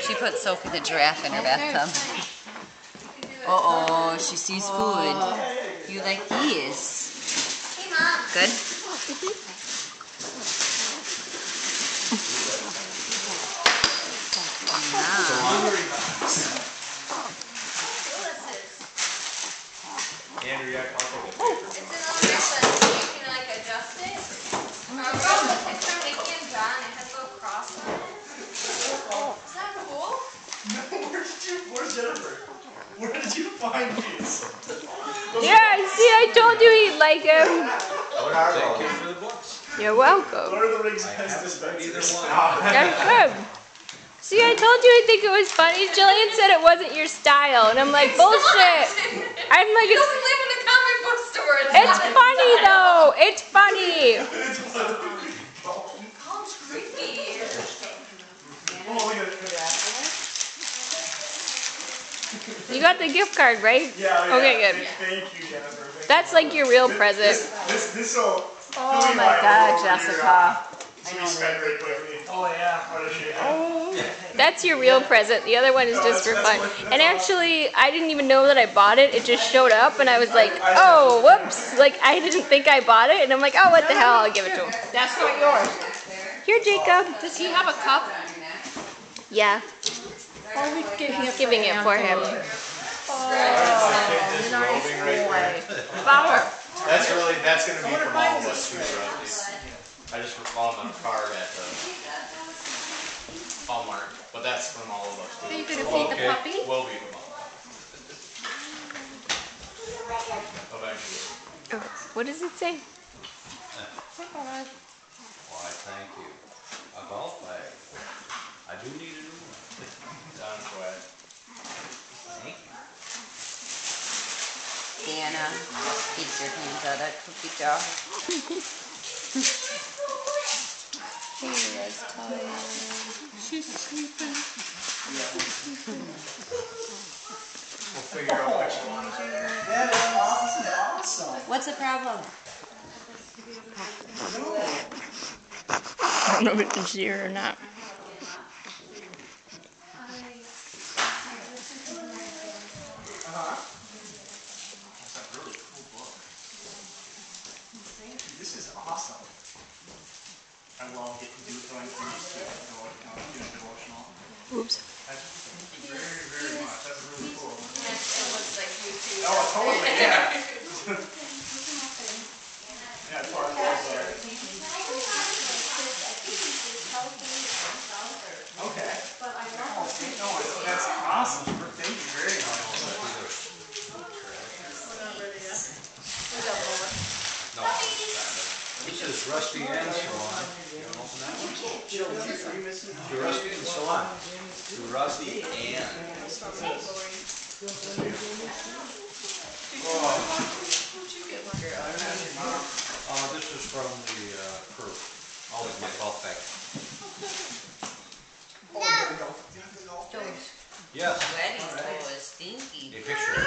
She put Sophie the giraffe in her bathtub. Uh-oh, she sees food. You like these? Hey, Mom. Good? Andrea, I'll take it. It's another method. You can like adjust it. It's from Nikki and John. It has a little cross on it. Is that cool? No, where's Jennifer? Where did you find these? Yeah, see, I told you he'd like him. What are they? Thank you for the books. You're welcome. What are the rings and dispensers? Either one. That's good. See, I told you I think it was funny. Jillian said it wasn't your style, and I'm like, bullshit. I'm like, He doesn't live in the comic book store. it's funny though. It's funny. Oh, it's creepy. Oh, look at it. You got the gift card, right? Yeah. Okay, good. Thank you, Jennifer. That's like your real present. This will. Oh my God, Jessica. Oh yeah. That's your real present. The other one is just for fun. And actually, I didn't even know that I bought it. It just showed up, and I was like, oh, whoops. Like, I didn't think I bought it, and I'm like, oh, what the hell? I'll give it to him. That's not yours. Here, Jacob. Does he have a cup? Yeah, Oh, we give him giving it for him. Flower. That's gonna be from all of us too, Rusty. I just found on a card at the Walmart, but that's from all of us too. Are you gonna feed the puppy? We'll be from all. Eventually. Oh, what does it say? Why, thank you. A golf bag. I do need a new one. Don's way. Thank you. Deanna, eat your hands out of that cookie jar. Kayla's tired. She's sleeping. We'll figure out which one. That is awesome. What's the problem? I don't know if it's here or not. This is awesome. I love getting to do going through this too. Doing devotional. Oops. Thank you very, very much. That's really cool. It looks like you too. Oh, totally, yeah. Yeah, it's part of okay. No, that's awesome. Thank you very much. No, this is Rusty and Salon. You want to open that one? To Rusty and Salon. To Rusty and. This is from the Curve. Always my golf bag. Yes. Wedding school is stinky. A picture.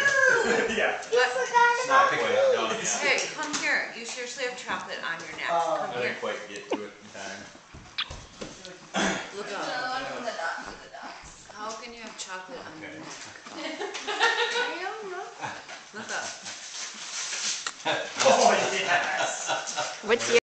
Yeah. It's not a picture. No, Hey, come here. You seriously have chocolate on your neck. Come I here. didn't quite get to it in time. Look up. How can you have chocolate on your neck? Look up. Oh, yes. What's your